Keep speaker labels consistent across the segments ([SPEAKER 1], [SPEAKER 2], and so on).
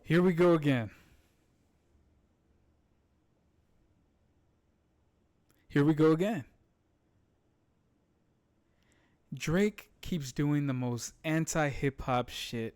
[SPEAKER 1] Here we go again. Here we go again. Drake keeps doing the most anti-hip hop shit.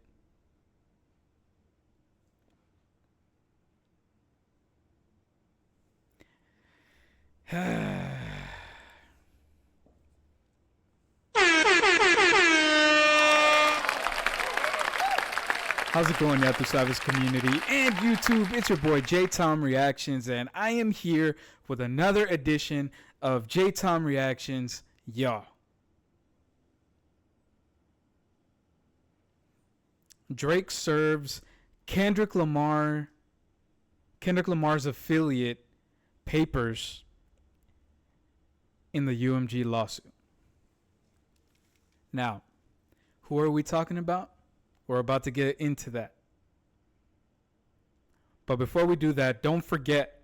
[SPEAKER 1] How's it going, Yato Savage community and YouTube? It's your boy JTomReactions, and I am here with another edition of JTomReactions. Y'all, Drake serves Kendrick Lamar's affiliate papers in the UMG lawsuit. Now, who are we talking about? We're about to get into that. But before we do that, don't forget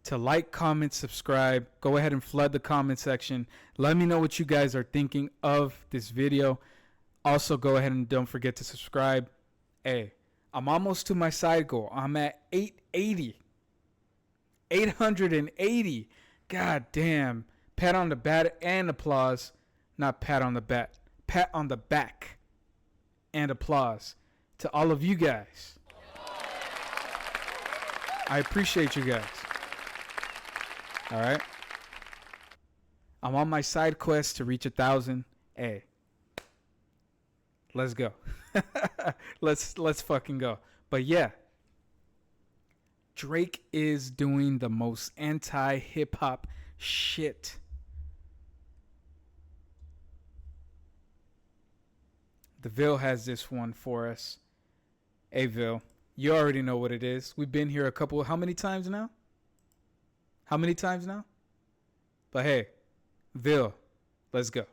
[SPEAKER 1] to like, comment, subscribe. Go ahead and flood the comment section. Let me know what you guys are thinking of this video. Also, go ahead and don't forget to subscribe. Hey, I'm almost to my side goal. I'm at 880. 880. God damn. Pat on the back and applause. Not pat on the back. Pat on the back and applause to all of you guys. I appreciate you guys. All right. I'm on my side quest to reach 1,000. Hey, let's go. let's fucking go. But yeah, Drake is doing the most anti-hip hop shit. The Ville has this one for us. Hey, Ville, you already know what it is. We've been here how many times now? But hey, Ville, let's go.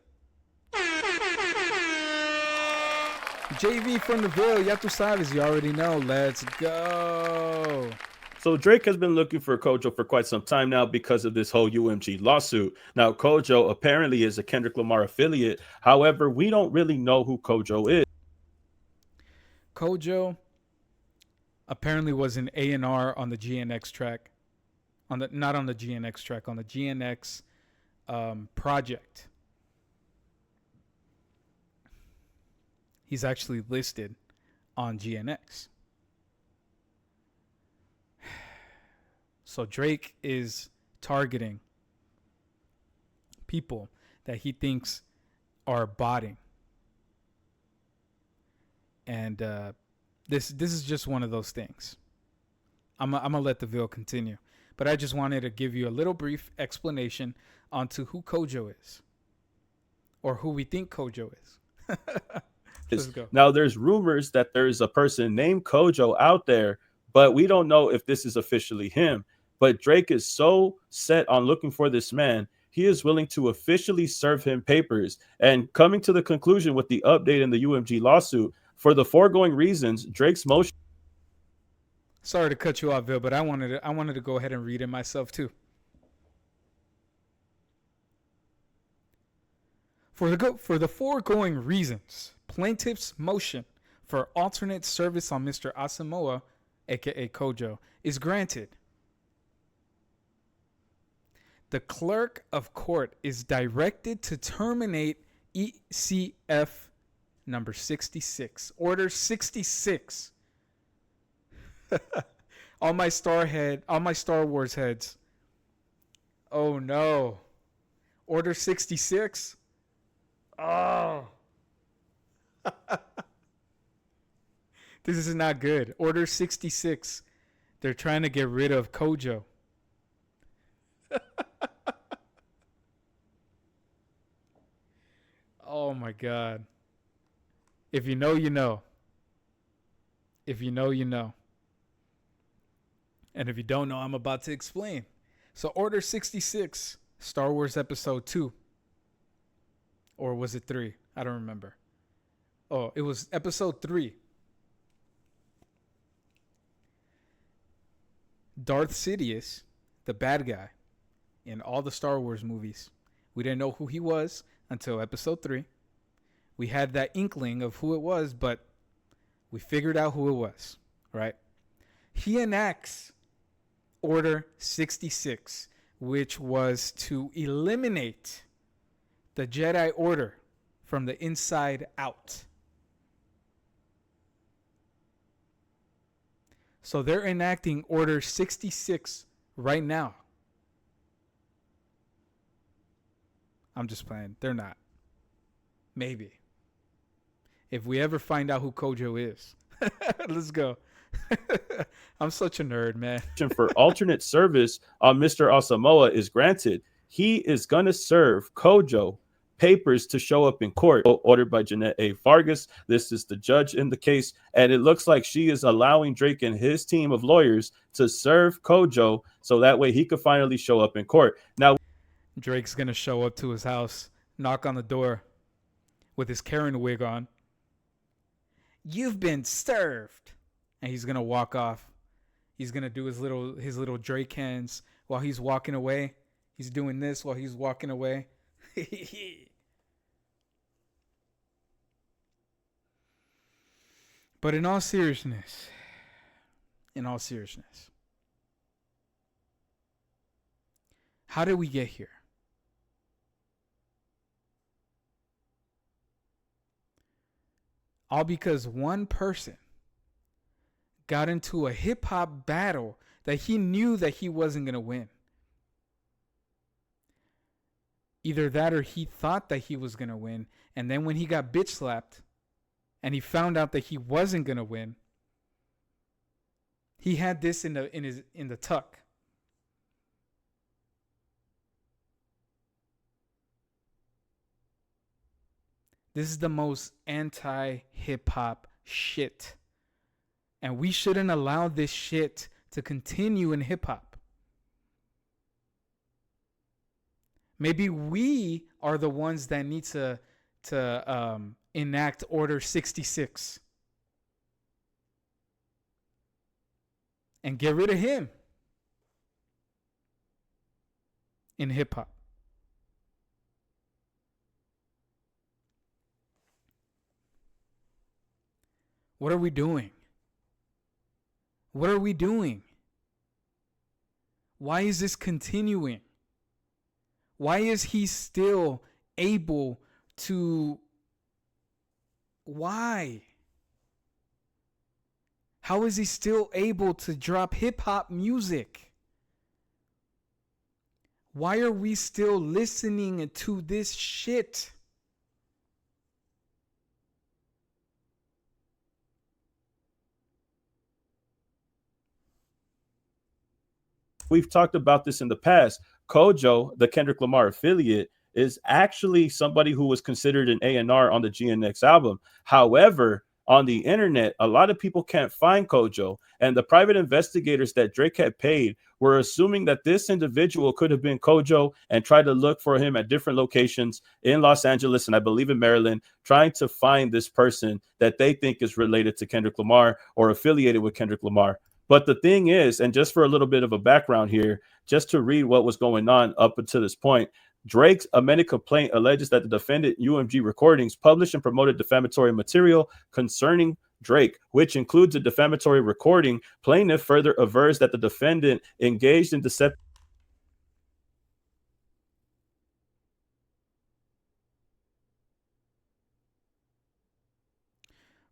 [SPEAKER 1] JV from the Ville, Yato Savage, you already know. Let's go.
[SPEAKER 2] So Drake has been looking for Kojo for quite some time now because of this whole UMG lawsuit. Now, Kojo apparently is a Kendrick Lamar affiliate. However, we don't really know who Kojo is.
[SPEAKER 1] Kojo apparently was an A&R on the GNX track. Not on the GNX track, on the GNX project. He's actually listed on GNX. So Drake is targeting people that he thinks are botting. And this is just one of those things. I'm gonna let the Ville continue. But I just wanted to give you a little brief explanation onto who Kojo is. Or who we think Kojo is. Let's go.
[SPEAKER 2] Now, there's rumors that there's a person named Kojo out there, but we don't know if this is officially him. But Drake is so set on looking for this man, he is willing to officially serve him papers. And coming to the conclusion with the update in the UMG lawsuit, for the foregoing reasons, Drake's motion.
[SPEAKER 1] Sorry to cut you off, Ville, but I wanted to go ahead and read it myself too. For the foregoing reasons, plaintiff's motion for alternate service on Mr. Asamoah, aka Kojo, is granted. The clerk of court is directed to terminate ECF number 66, order 66. all my Star Wars heads. Oh no. Order 66? Oh. This is not good. Order 66. They're trying to get rid of Kojo. Oh my God. If you know, you know. If you know, you know. And if you don't know, I'm about to explain. So Order 66, Star Wars Episode 2. Or was it 3? I don't remember. Oh, it was Episode 3. Darth Sidious, the bad guy in all the Star Wars movies. We didn't know who he was until Episode 3. We had that inkling of who it was, but we figured out who it was, right? He enacts Order 66, which was to eliminate the Jedi Order from the inside out. So they're enacting Order 66 right now. I'm just playing. They're not. Maybe. If we ever find out who Kojo is. Let's go. I'm such a nerd, man.
[SPEAKER 2] For alternate service on Mr. Asamoah is granted. He is going to serve Kojo papers to show up in court, ordered by Jeanette A. Vargas. This is the judge in the case, and it looks like she is allowing Drake and his team of lawyers to serve Kojo so that way he could finally show up in court. Now,
[SPEAKER 1] Drake's going to show up to his house, knock on the door with his Karen wig on. You've been served. And he's going to walk off. He's going to do his little Drake hands while he's walking away. He's doing this while he's walking away. But in all seriousness, how did we get here? All because one person got into a hip hop battle that he knew that he wasn't going to win. Either that or he thought that he was going to win. And then when he got bitch slapped and he found out that he wasn't going to win, he had this in the tuck. This is the most anti-hip hop shit. And we shouldn't allow this shit to continue in hip hop. Maybe we are the ones that need to enact Order 66 and get rid of him in hip hop. What are we doing? What are we doing? Why is this continuing? Why is he still able to... Why? How is he still able to drop hip-hop music? Why are we still listening to this shit?
[SPEAKER 2] we've talked about this in the past. Kojo, the Kendrick Lamar affiliate, is actually somebody who was considered an A&R on the GNX album. However, on the internet, a lot of people can't find Kojo, and the private investigators that Drake had paid were assuming that this individual could have been Kojo and tried to look for him at different locations in Los Angeles and I believe in Maryland, trying to find this person that they think is related to Kendrick Lamar or affiliated with Kendrick Lamar. But the thing is, and just for a little bit of a background here, just to read what was going on up until this point, Drake's amended complaint alleges that the defendant UMG Recordings published and promoted defamatory material concerning Drake, which includes a defamatory recording. Plaintiff further avers that the defendant engaged in deceptive.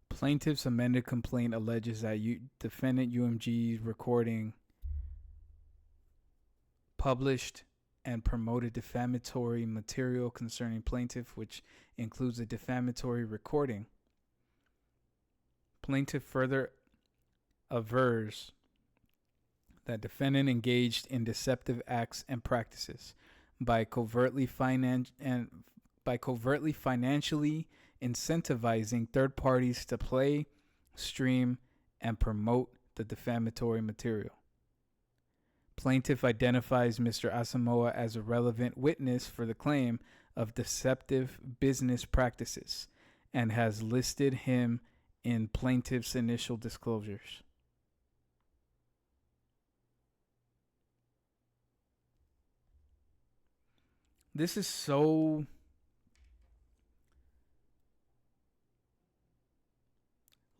[SPEAKER 1] Plaintiff's amended complaint alleges that defendant UMG Recording published and promoted defamatory material concerning plaintiff, which includes a defamatory recording. Plaintiff further avers that defendant engaged in deceptive acts and practices by covertly financially incentivizing third parties to play, stream, and promote the defamatory material. Plaintiff identifies Mr. Asamoah as a relevant witness for the claim of deceptive business practices and has listed him in plaintiff's initial disclosures. This is so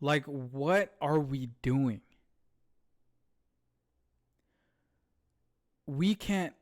[SPEAKER 1] Like, what are we doing? We can't.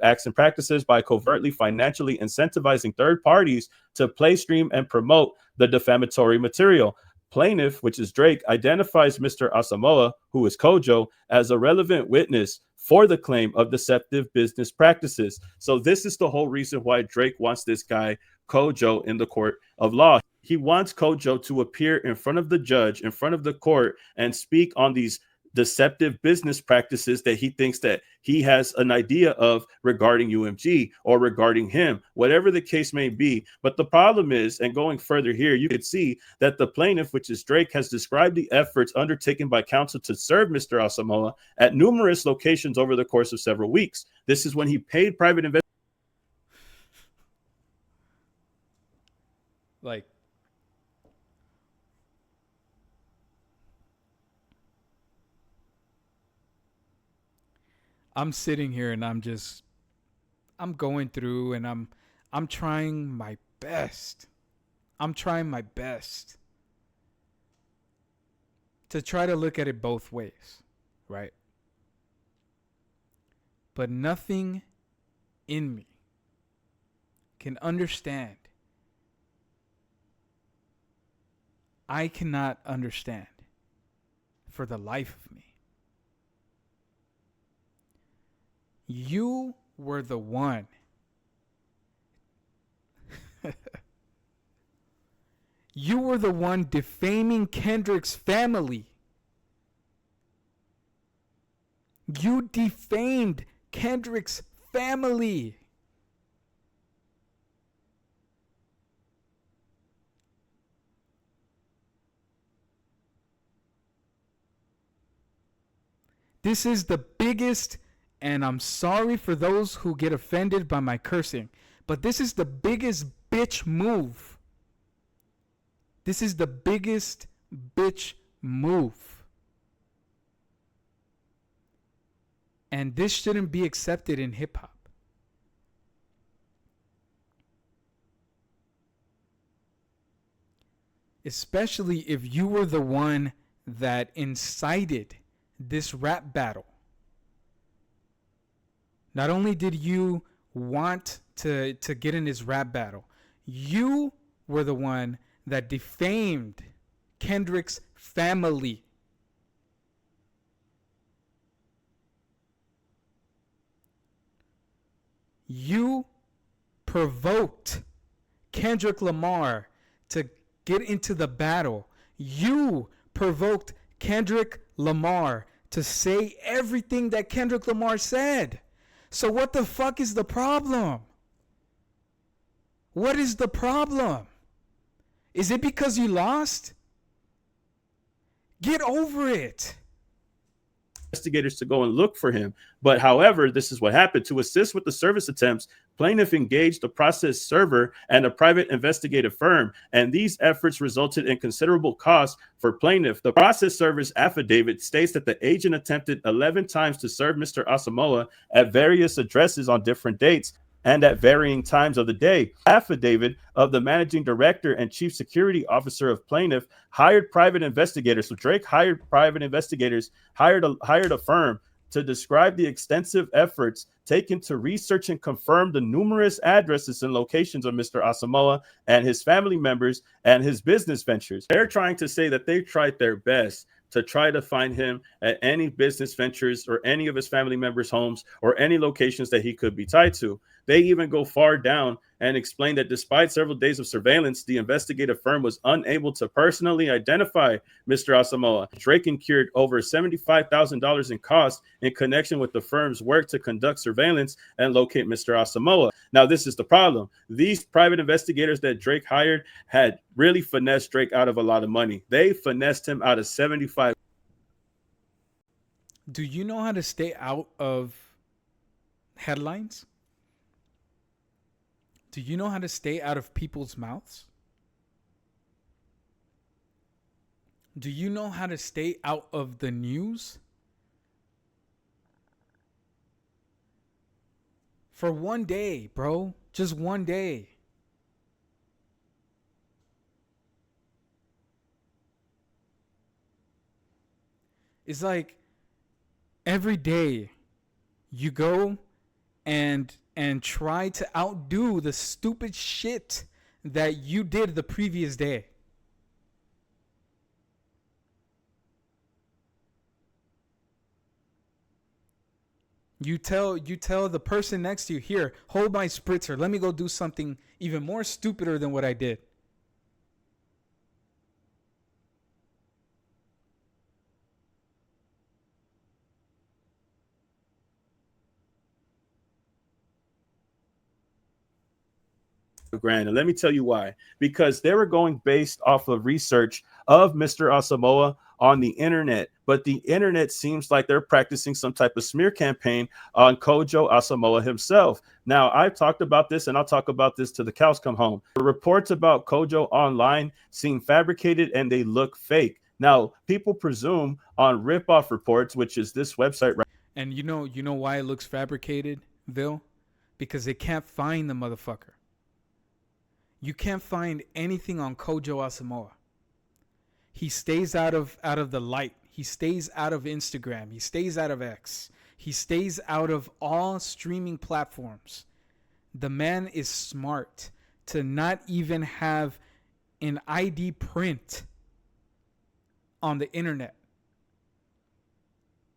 [SPEAKER 2] Acts and practices by covertly financially incentivizing third parties to play, stream, and promote the defamatory material. Plaintiff, which is Drake, identifies Mr. Asamoah, who is Kojo, as a relevant witness for the claim of deceptive business practices. So this is the whole reason why Drake wants this guy Kojo in the court of law. He wants Kojo to appear in front of the judge, in front of the court, and speak on these deceptive business practices that he thinks that he has an idea of regarding UMG or regarding him, whatever the case may be. But the problem is, and going further here, you could see that the plaintiff, which is Drake, has described the efforts undertaken by counsel to serve Mr. Asamoah at numerous locations over the course of several weeks. This is when he paid private investigators.
[SPEAKER 1] Like, I'm sitting here and I'm going through and I'm trying my best. I'm trying my best to try to look at it both ways, right? But nothing in me can understand. I cannot understand for the life of me. You were the one. You were the one defaming Kendrick's family. You defamed Kendrick's family. This is the biggest, and I'm sorry for those who get offended by my cursing, but this is the biggest bitch move. This is the biggest bitch move. And this shouldn't be accepted in hip hop. Especially if you were the one that incited this rap battle. Not only did you want to get in this rap battle, you were the one that defamed Kendrick's family. You provoked Kendrick Lamar to get into the battle. You provoked Kendrick Lamar to say everything that Kendrick Lamar said. So what the fuck is the problem? What is the problem? Is it because you lost? Get over it.
[SPEAKER 2] Investigators to go and look for him. But however, this is what happened. To assist with the service attempts, plaintiff engaged a process server and a private investigative firm, and these efforts resulted in considerable costs for plaintiff. The process server's affidavit states that the agent attempted 11 times to serve Mr. Asamoah at various addresses on different dates and at varying times of the day. Affidavit of the managing director and chief security officer of plaintiff hired private investigators. So Drake hired private investigators, hired a firm to describe the extensive efforts taken to research and confirm the numerous addresses and locations of Mr. Asamoah and his family members and his business ventures. They're trying to say that they tried their best to try to find him at any business ventures or any of his family members' homes or any locations that he could be tied to. They even go far down and explain that despite several days of surveillance, the investigative firm was unable to personally identify Mr. Asamoah. Drake incurred over $75,000 in costs in connection with the firm's work to conduct surveillance and locate Mr. Asamoah. Now, this is the problem. These private investigators that Drake hired had really finessed Drake out of a lot of money. They finessed him out of 75.
[SPEAKER 1] Do you know how to stay out of headlines? Do you know how to stay out of people's mouths? Do you know how to stay out of the news? For one day, bro. Just one day. It's like every day you go and try to outdo the stupid shit that you did the previous day. You tell the person next to you, here, hold my spritzer. Let me go do something even more stupider than what I did.
[SPEAKER 2] grand. And let me tell you why. Because they were going based off of research of Mr. Asamoah on the internet. But the internet seems like they're practicing some type of smear campaign on Kojo Asamoah himself. Now, I've talked about this, and I'll talk about this till the cows come home. The reports about Kojo online seem fabricated and they look fake. Now, people presume on ripoff reports, which is this website right.
[SPEAKER 1] And you know why it looks fabricated, Vil? Because they can't find the motherfucker. You can't find anything on Kojo Asamoah. He stays out of the light. He stays out of Instagram. He stays out of X. He stays out of all streaming platforms. The man is smart to not even have an ID print on the internet.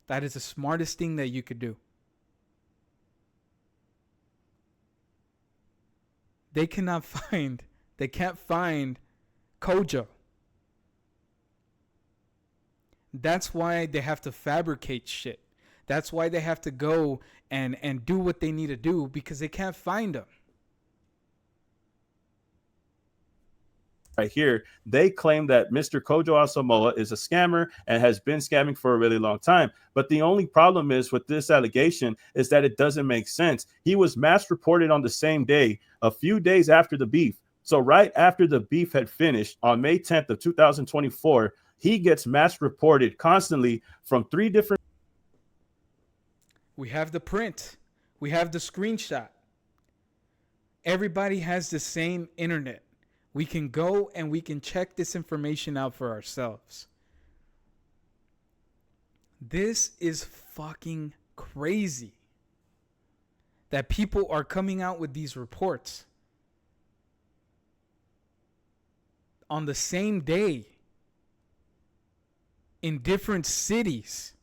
[SPEAKER 1] That is the smartest thing that you could do. They can't find Kojo. That's why they have to fabricate shit. That's why they have to go and do what they need to do, because they can't find him.
[SPEAKER 2] Right here, they claim that Mr. Kojo Asamoah is a scammer and has been scamming for a really long time. But the only problem is with this allegation is that it doesn't make sense. He was mass reported on the same day, a few days after the beef. So right after the beef had finished on May 10th of 2024, he gets mass reported constantly from 3 different.
[SPEAKER 1] We have the print. We have the screenshot. Everybody has the same internet. We can go and we can check this information out for ourselves. This is fucking crazy that people are coming out with these reports on the same day in different cities.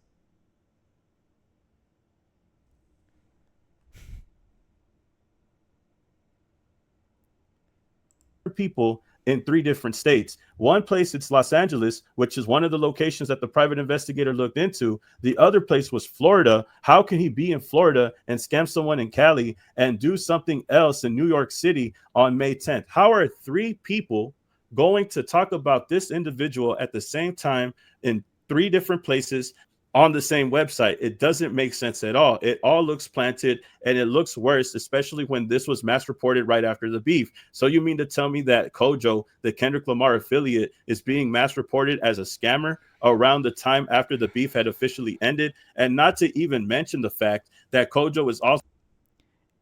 [SPEAKER 2] People in 3 different states. One place, it's Los Angeles, which is one of the locations that the private investigator looked into. The other place was Florida. How can he be in Florida and scam someone in Cali and do something else in New York City on May 10th? How are 3 people going to talk about this individual at the same time in 3 different places on the same website? It doesn't make sense at all. It all looks planted, and it looks worse, especially when this was mass reported right after the beef. So you mean to tell me that Kojo, the Kendrick Lamar affiliate, is being mass reported as a scammer around the time after the beef had officially ended? And not to even mention the fact that Kojo is also.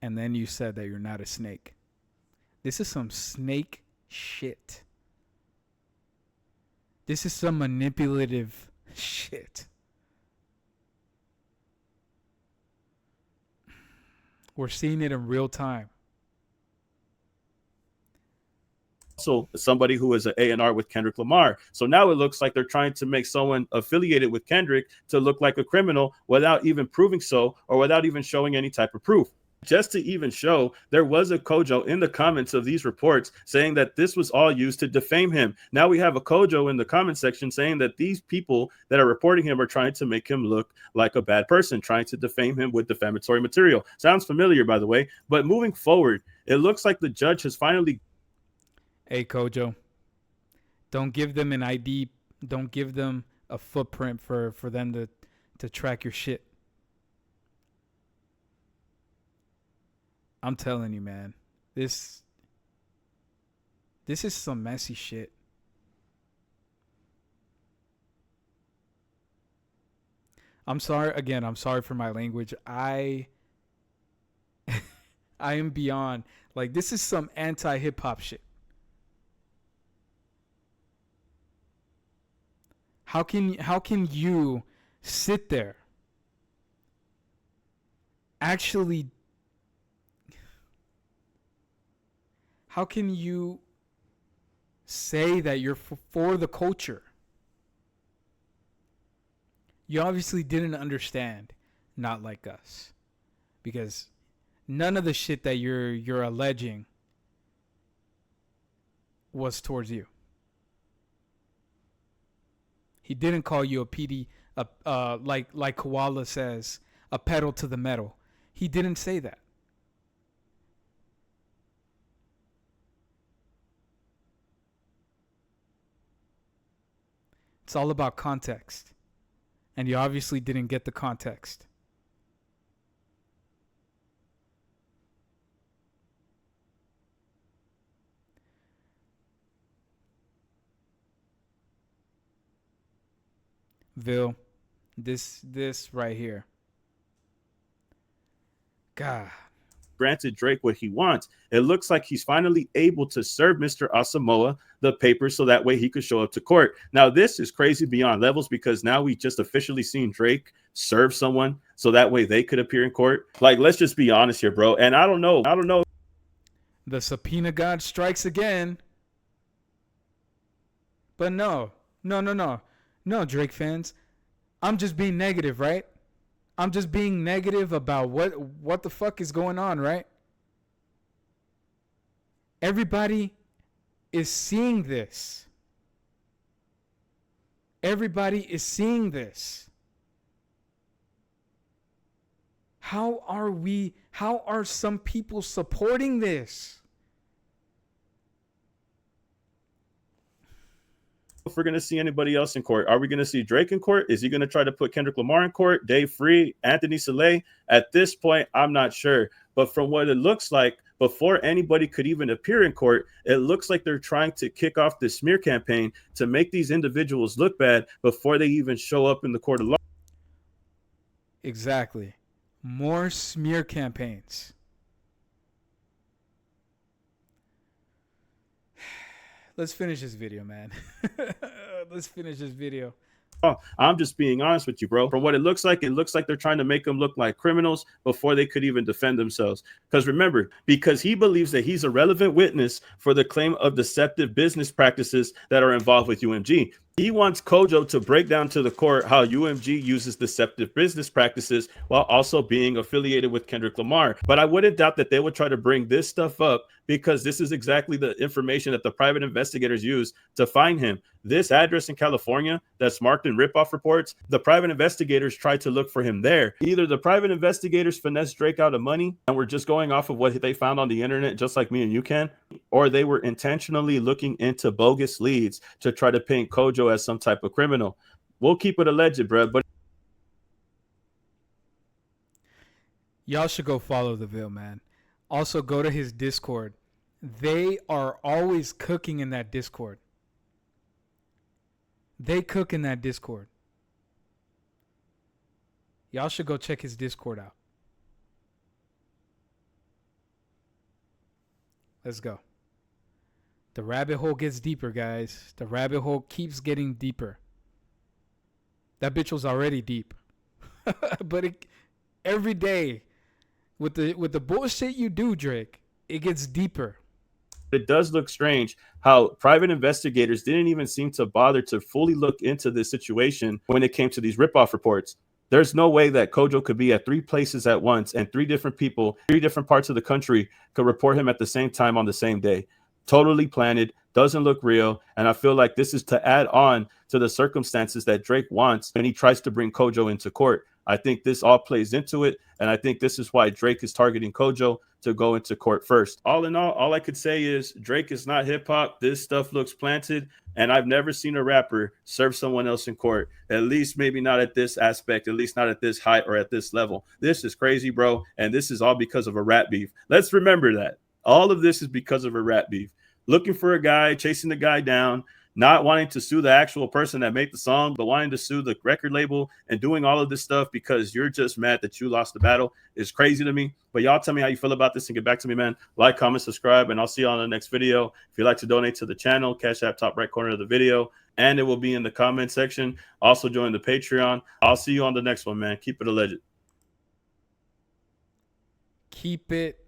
[SPEAKER 1] And then you said that you're not a snake. This is some snake shit. This is some manipulative shit. We're seeing it in real time.
[SPEAKER 2] Also somebody who is an A&R with Kendrick Lamar. So now it looks like they're trying to make someone affiliated with Kendrick to look like a criminal without even proving so, or without even showing any type of proof. Just to even show, there was a Kojo in the comments of these reports saying that this was all used to defame him. Now we have a Kojo in the comment section saying that these people that are reporting him are trying to make him look like a bad person, trying to defame him with defamatory material. Sounds familiar, by the way. But moving forward, it looks like the judge has finally.
[SPEAKER 1] Hey, Kojo, don't give them an ID. Don't give them a footprint for them to track your shit. I'm telling you, man. This is some messy shit. I'm sorry for my language. I am beyond. Like, this is some anti-hip hop shit. How can you sit there actually, how can you say that you're for the culture? You obviously didn't understand Not Like Us, because none of the shit that you're alleging was towards you. He didn't call you a PD, like Koala says, a pedal to the metal. He didn't say that. It's all about context. And you obviously didn't get the context. Vil, this right here. God.
[SPEAKER 2] Granted Drake what he wants. It looks like he's finally able to serve Mr. Asamoah the papers so that way he could show up to court. Now, this is crazy beyond levels because now we just officially seen Drake serve someone so that way they could appear in court. Like, let's just be honest here, bro. And I don't know.
[SPEAKER 1] The subpoena God strikes again. But no, Drake fans. I'm just being negative, right? I'm just being negative about what the fuck is going on, right? Everybody is seeing this. Everybody is seeing this. How are some people supporting this?
[SPEAKER 2] If we're going to see anybody else in court, are we going to see Drake in court? Is he going to try to put Kendrick Lamar in court? Dave Free, Anthony Soleil? At this point, I'm not sure. But from what it looks like, before anybody could even appear in court, it looks like they're trying to kick off this smear campaign to make these individuals look bad before they even show up in the court of law.
[SPEAKER 1] Exactly. More smear campaigns. Let's finish this video, man. Let's finish this video.
[SPEAKER 2] I'm just being honest with you, bro. From what it looks like they're trying to make them look like criminals before they could even defend themselves. Because remember, because he believes that he's a relevant witness for the claim of deceptive business practices that are involved with UMG. He wants Kojo to break down to the court how UMG uses deceptive business practices while also being affiliated with Kendrick Lamar. But I wouldn't doubt that they would try to bring this stuff up because this is exactly the information that the private investigators use to find him. This address in California that's marked in ripoff reports, the private investigators tried to look for him there. Either the private investigators finessed Drake out of money and were just going off of what they found on the internet, just like me and you can, or they were intentionally looking into bogus leads to try to paint Kojo as some type of criminal. We'll keep it alleged, bro. But
[SPEAKER 1] y'all should go follow the Vil, man. Also, go to his Discord. They are always cooking in that Discord. They cook in that Discord. Y'all should go check his Discord out. Let's go. The rabbit hole gets deeper, guys. The rabbit hole keeps getting deeper. That bitch was already deep. But every day, with the bullshit you do, Drake, it gets deeper.
[SPEAKER 2] it does look strange how private investigators didn't even seem to bother to fully look into this situation when it came to these ripoff reports. There's no way that Kojo could be at 3 places at once and 3 different people, 3 different parts of the country could report him at the same time on the same day. Totally planted, doesn't look real. And I feel like this is to add on to the circumstances that Drake wants when he tries to bring Kojo into court. I think this all plays into it. And I think this is why Drake is targeting Kojo to go into court first. All in all I could say is Drake is not hip hop. This stuff looks planted. And I've never seen a rapper serve someone else in court, at least maybe not at this aspect, at least not at this height or at this level. This is crazy, bro. And this is all because of a rap beef. Let's remember that. All of this is because of a rap beef. Looking for a guy, chasing the guy down, not wanting to sue the actual person that made the song, but wanting to sue the record label and doing all of this stuff because you're just mad that you lost the battle is crazy to me. But y'all tell me how you feel about this and get back to me, man. Like, comment, subscribe, and I'll see you on the next video. If you'd like to donate to the channel, Cash App top right corner of the video, and it will be in the comment section. Also join the Patreon. I'll see you on the next one, man. Keep it alleged.
[SPEAKER 1] Keep it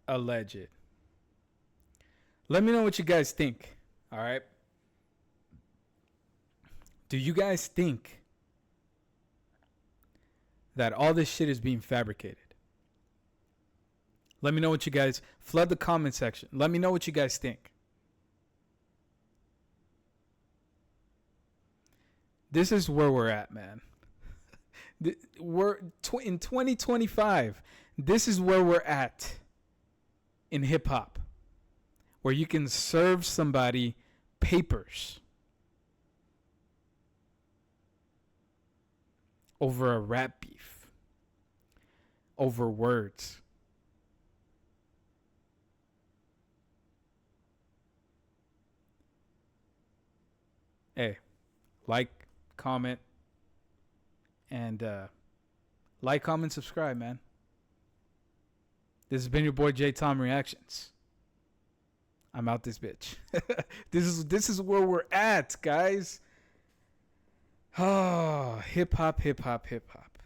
[SPEAKER 1] alleged. Let me know what you guys think. All right. Do you guys think that all this shit is being fabricated? Let me know what you guys, flood the comment section. Let me know what you guys think. This is where we're at, man. We're in 2025. This is where we're at in hip hop, where you can serve somebody papers over a rap beef, over words. Hey, like, comment, and like, comment, subscribe, man. This has been your boy JTomReactions. I'm out this bitch. This is where we're at, guys. Oh, hip hop, hip hop, hip hop.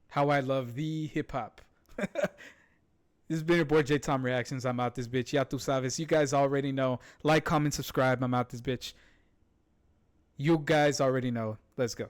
[SPEAKER 1] How I love the hip hop. This has been your boy JTomReactions. I'm out this bitch. Ya tu sabes. You guys already know. Like, comment, subscribe. I'm out this bitch. You guys already know. Let's go.